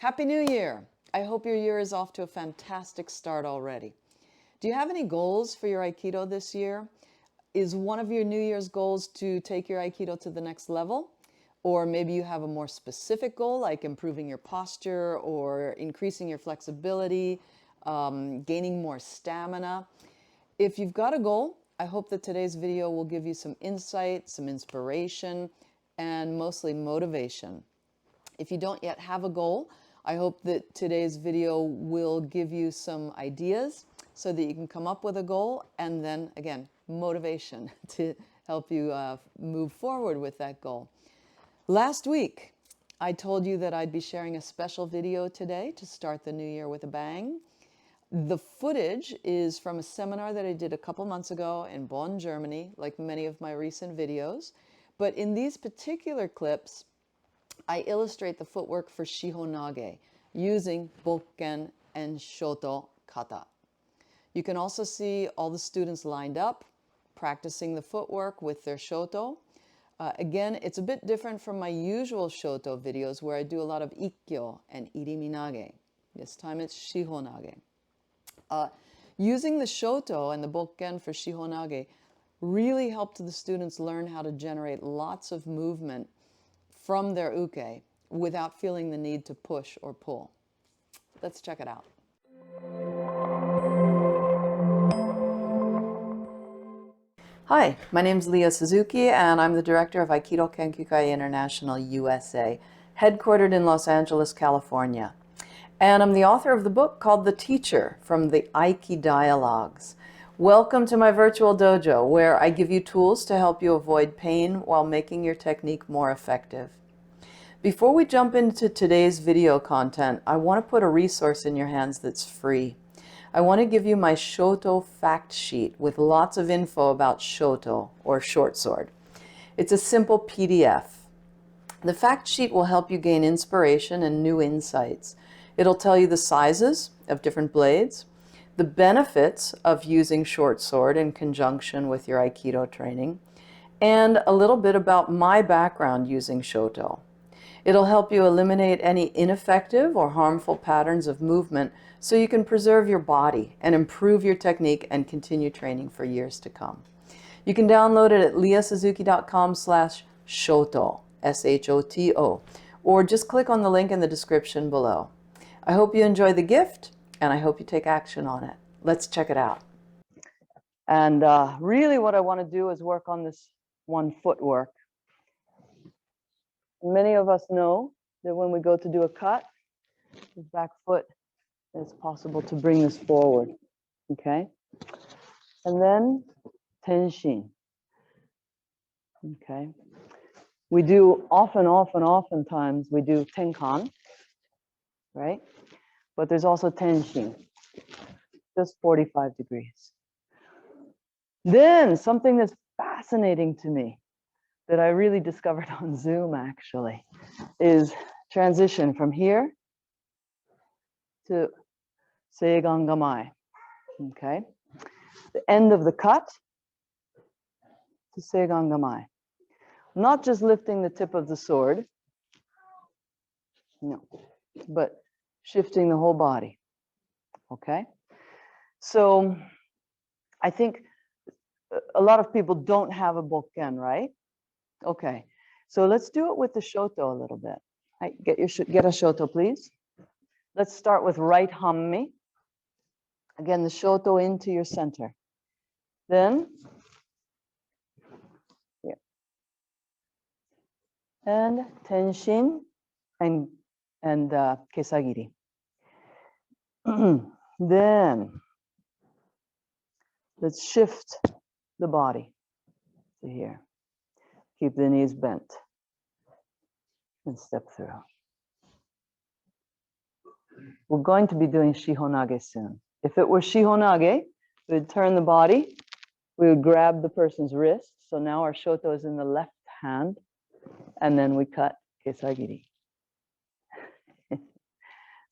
Happy New Year! I hope your year is off to a fantastic start already. Do you have any goals for your Aikido this year? Is one of your New Year's goals to take your Aikido to the next level? Or maybe you have a more specific goal like improving your posture or increasing your flexibility, gaining more stamina. If you've got a goal, I hope that today's video will give you some insight, some inspiration, and mostly motivation. If you don't yet have a goal, I hope that today's video will give you some ideas so that you can come up with a goal, and then again, motivation to help you move forward with that goal. Last week, I told you that I'd be sharing a special video today to start the new year with a bang. The footage is from a seminar that I did a couple months ago in Bonn, Germany, like many of my recent videos. But in these particular clips, I illustrate the footwork for Shihonage using bokken and Shoto kata. You can also see all the students lined up, practicing the footwork with their Shoto. Again, it's a bit different from my usual Shoto videos where I do a lot of ikkyo and iriminage. This time it's Shihonage. Using the Shoto and the bokken for Shihonage really helped the students learn how to generate lots of movement from their uke without feeling the need to push or pull. Let's check it out. Hi, my name is Leah Suzuki, and I'm the director of Aikido Kenkyukai International USA, headquartered in Los Angeles, California. And I'm the author of the book called The Teacher from the Aiki Dialogues. Welcome to my virtual dojo, where I give you tools to help you avoid pain while making your technique more effective. Before we jump into today's video content, I want to put a resource in your hands that's free. I want to give you my Shoto fact sheet with lots of info about Shoto, or short sword. It's a simple PDF. The fact sheet will help you gain inspiration and new insights. It'll tell you the sizes of different blades, the benefits of using short sword in conjunction with your Aikido training, and a little bit about my background using Shoto. It'll help you eliminate any ineffective or harmful patterns of movement so you can preserve your body and improve your technique and continue training for years to come. You can download it at leahsuzuki.com/shoto, S-H-O-T-O, or just click on the link in the description below. I hope you enjoy the gift, and I hope you take action on it. Let's check it out. And really what I want to do is work on this one footwork. Many of us know that when we go to do a cut, the back foot, it's possible to bring this forward, okay? And then tenshin, okay? We do oftentimes, we do tenkan, right? But there's also tenshin, just 45 degrees. Then something that's fascinating to me that I really discovered on Zoom actually is transition from here to seigan gamai, okay? The end of the cut to seigan gamai. Not just lifting the tip of the sword, no, but shifting the whole body, okay? So I think a lot of people don't have a bokken, right? Okay, so let's do it with the Shoto a little bit. Right, get a Shoto, please. Let's start with right hammi. Again, the Shoto into your center. Then, here. And tenshin and kesagiri. Then, let's shift the body to here. Keep the knees bent and step through. We're going to be doing Shihonage soon. If it were Shihonage, we would turn the body, we would grab the person's wrist. So now our Shoto is in the left hand, and then we cut kesagiri.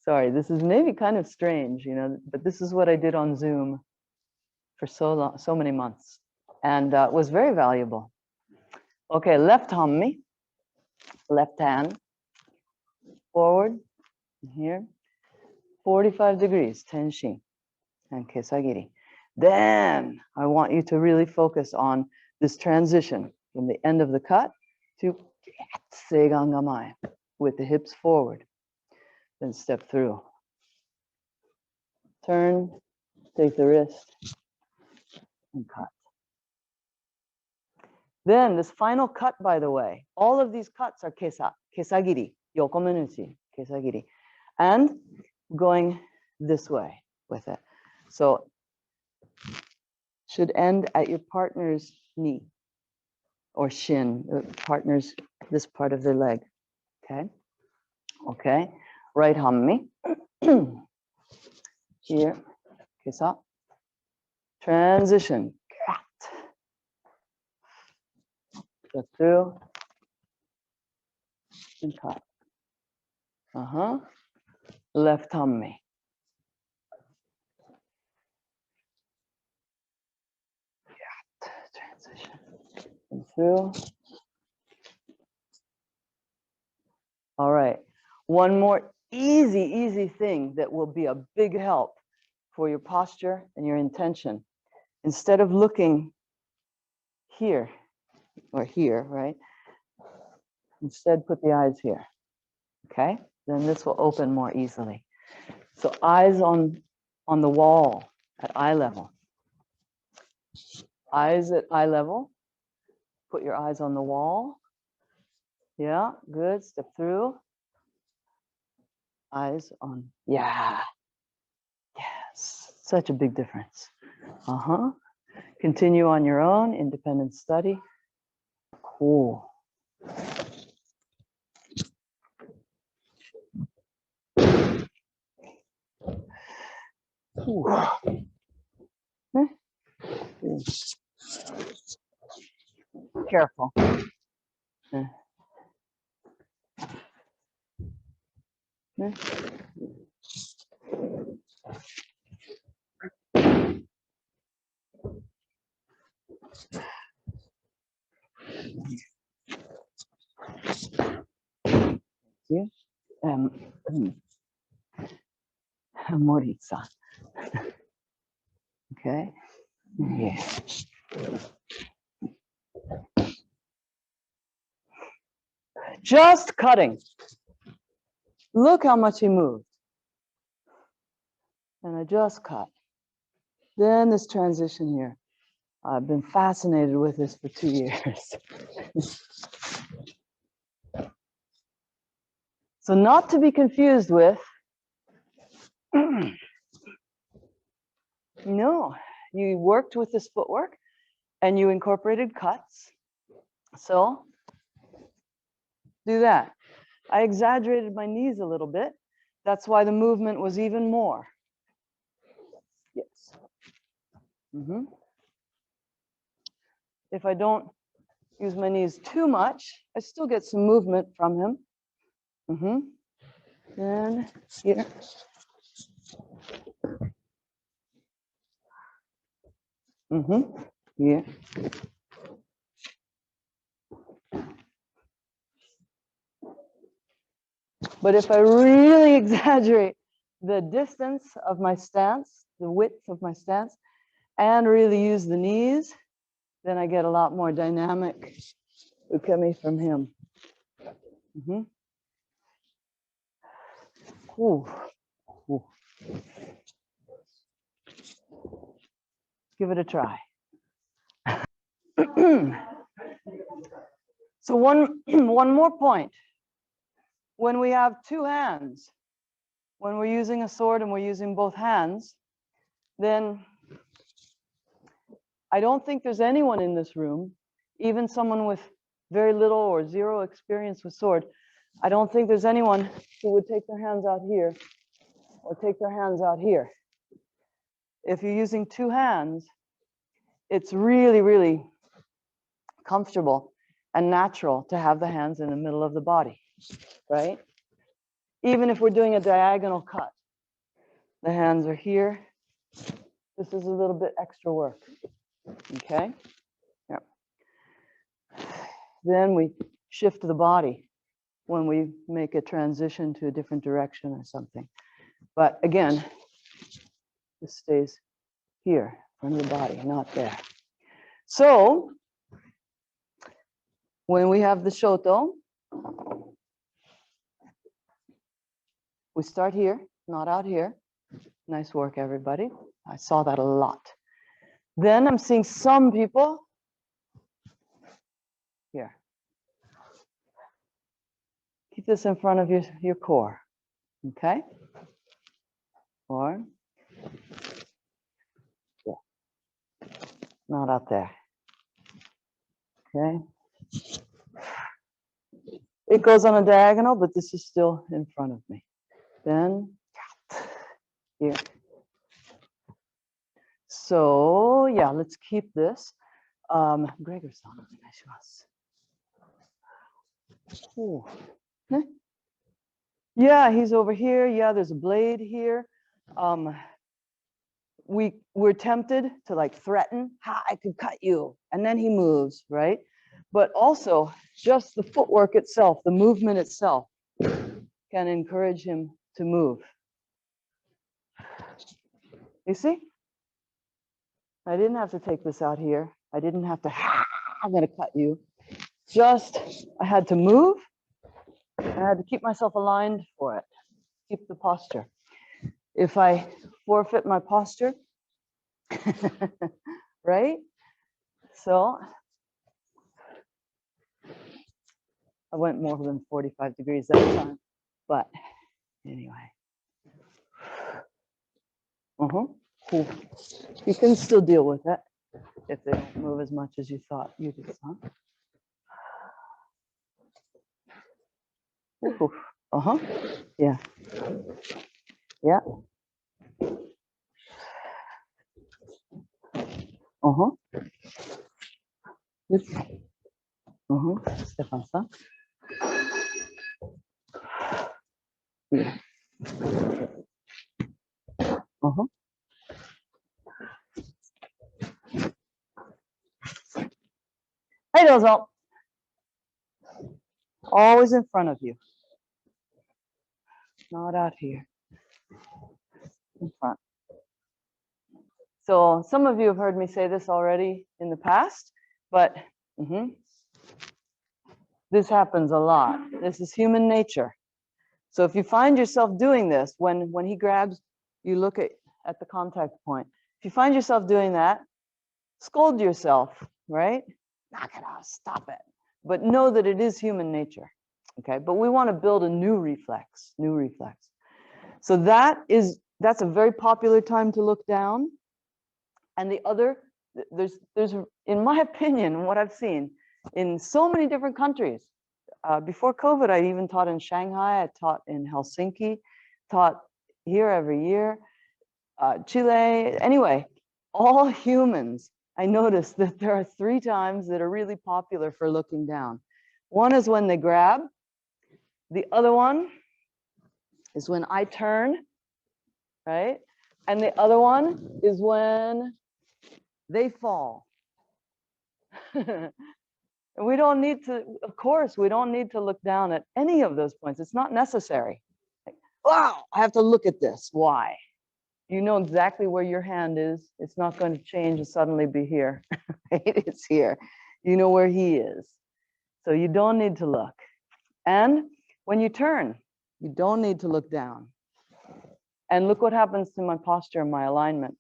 Sorry, this is maybe kind of strange, you know, but this is what I did on Zoom for so long, so many months, and was very valuable. Okay, left hammi, left hand, forward, Here, 45 degrees, tenshin and kesagiri. Then I want you to really focus on this transition from the end of the cut to seigangamai with the hips forward. Then step through. Turn, take the wrist, and cut. Then this final cut, by the way, all of these cuts are kesagiri, yokomenuchi, kesagiri, and going this way with it. So should end at your partner's knee or shin, partner's this part of their leg. Okay. Okay. Right hammi. Here. Kesa. Transition. Step through. And cut. Left hammi. Transition. And through. All right. One more easy thing that will be a big help for your posture and your intention. Instead of looking here or here, right? Instead, put the eyes here. Okay? Then this will open more easily. So eyes on the wall at eye level. Eyes at eye level. Put your eyes on the wall. Yeah, good. Step through. Eyes on, yeah. Yes, such a big difference. Continue on your own, independent study. Cool. Careful. Moritza. Okay. Yeah. Just cutting. Look how much he moved. And I just cut. Then this transition here. I've been fascinated with this for 2 years. So not to be confused with, no, you worked with this footwork and you incorporated cuts. So do that. I exaggerated my knees a little bit. That's why the movement was even more. Yes. If I don't use my knees too much, I still get some movement from him. And here. Here. But if I really exaggerate the distance of my stance, the width of my stance, and really use the knees, then I get a lot more dynamic ukemi from him. Ooh. Ooh. Give it a try. So one more point. When we have two hands, when we're using a sword and we're using both hands, then I don't think there's anyone in this room, even someone with very little or zero experience with sword, I don't think there's anyone who would take their hands out here or take their hands out here. If you're using two hands, it's really comfortable and natural to have the hands in the middle of the body, right? Even if we're doing a diagonal cut, the hands are here. This is a little bit extra work, okay? Yeah. Then we shift the body. when we make a transition to a different direction or something. But again, this stays here on your body, not there. So when we have the Shoto, we start here, not out here. Nice work, everybody. I saw that a lot. Then I'm seeing some people here. Keep this in front of your core, okay? Or, yeah, not out there, okay? It goes on a diagonal, but this is still in front of me. Then, here. So, yeah, let's keep this. Gregor-san, ooh. Yeah, he's over here. Yeah, there's a blade here. We're tempted to like threaten, ha, I could cut you. And then he moves, right? But also just the footwork itself, the movement itself can encourage him to move. You see? I didn't have to take this out here. I didn't have to, ha, I'm gonna cut you. Just, I had to move. I had to keep myself aligned for it. Keep the posture. If I forfeit my posture, right? So I went more than 45 degrees that time, but anyway. Cool. You can still deal with it if they don't move as much as you thought you did, huh? Yeah. Yeah. Good. Stefan-san. Yeah. Hey, dozo. Always in front of you. Not out here. In front. So some of you have heard me say this already in the past, but this happens a lot. This is human nature. So if you find yourself doing this, when he grabs, you look at the contact point. If you find yourself doing that, scold yourself, right? Knock it off, stop it. But know that it is human nature, okay? But we want to build a new reflex. So that's a very popular time to look down. And the other, there's in my opinion, what I've seen in so many different countries. Before COVID, I even taught in Shanghai, I taught in Helsinki, taught here every year, Chile. Anyway, all humans, I noticed that there are 3 times that are really popular for looking down. One is when they grab. The other one is when I turn, right? And the other one is when they fall. We don't need to, of course, we don't need to look down at any of those points. It's not necessary. Like, wow, I have to look at this. Why? You know exactly where your hand is. It's not going to change and suddenly be here. Right? It's here. You know where he is. So you don't need to look. And when you turn, you don't need to look down. And look what happens to my posture and my alignment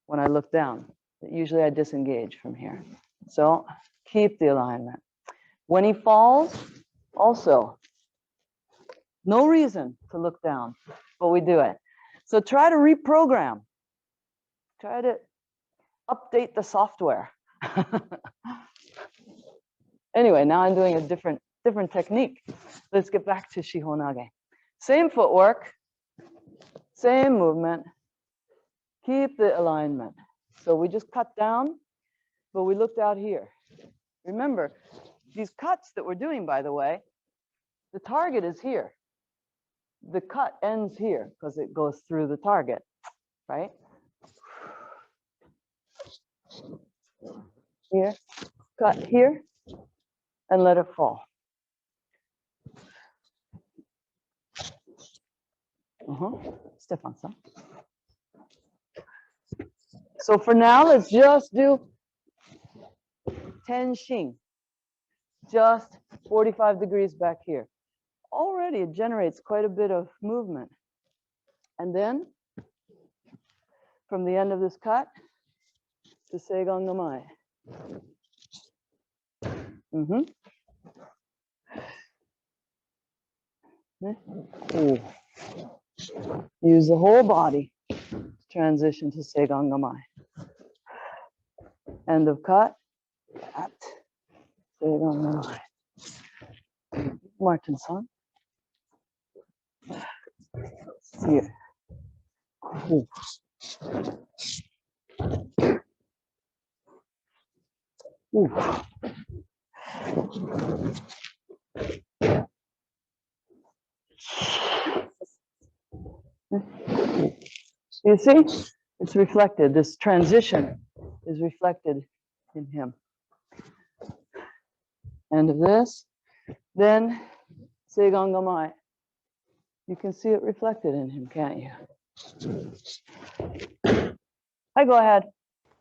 when I look down. Usually I disengage from here. So keep the alignment. When he falls, also, no reason to look down, but we do it. So try to reprogram. Try to update the software. Anyway, now I'm doing a different technique. Let's get back to Shihonage. Same footwork, same movement. Keep the alignment. So we just cut down, but we looked out here. Remember, these cuts that we're doing, by the way, the target is here. The cut ends here because it goes through the target, right? Here, cut here, and let it fall. Stefan-san. So for now, let's just do Tenshin, just 45 degrees back here. Already it generates quite a bit of movement. And then from the end of this cut to Seigan Gamai. Use the whole body. Transition to Seigan Gamai. End of cut. At Seigan Gamai. Martin-san. Here. Ooh. Ooh. You see, it's reflected. This transition is reflected in him. End of this. Then Seigan Gamai. You can see it reflected in him, can't you? Hi, go ahead.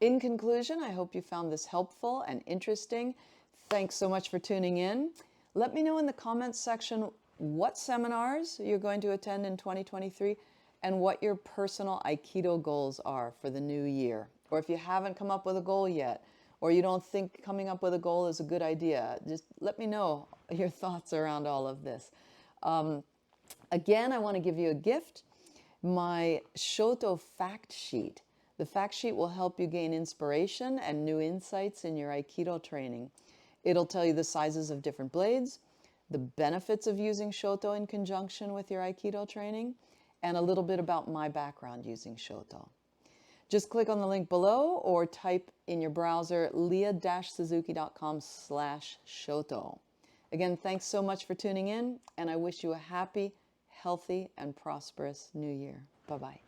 In conclusion, I hope you found this helpful and interesting. Thanks so much for tuning in. Let me know in the comments section what seminars you're going to attend in 2023 and what your personal Aikido goals are for the new year. Or if you haven't come up with a goal yet, or you don't think coming up with a goal is a good idea, just let me know your thoughts around all of this. Again, I want to give you a gift, my Shoto fact sheet. The fact sheet will help you gain inspiration and new insights in your Aikido training. It'll tell you the sizes of different blades, the benefits of using Shoto in conjunction with your Aikido training, and a little bit about my background using Shoto. Just click on the link below or type in your browser leah-suzuki.com/Shoto. Again, thanks so much for tuning in, and I wish you a happy, healthy, and prosperous new year. Bye-bye.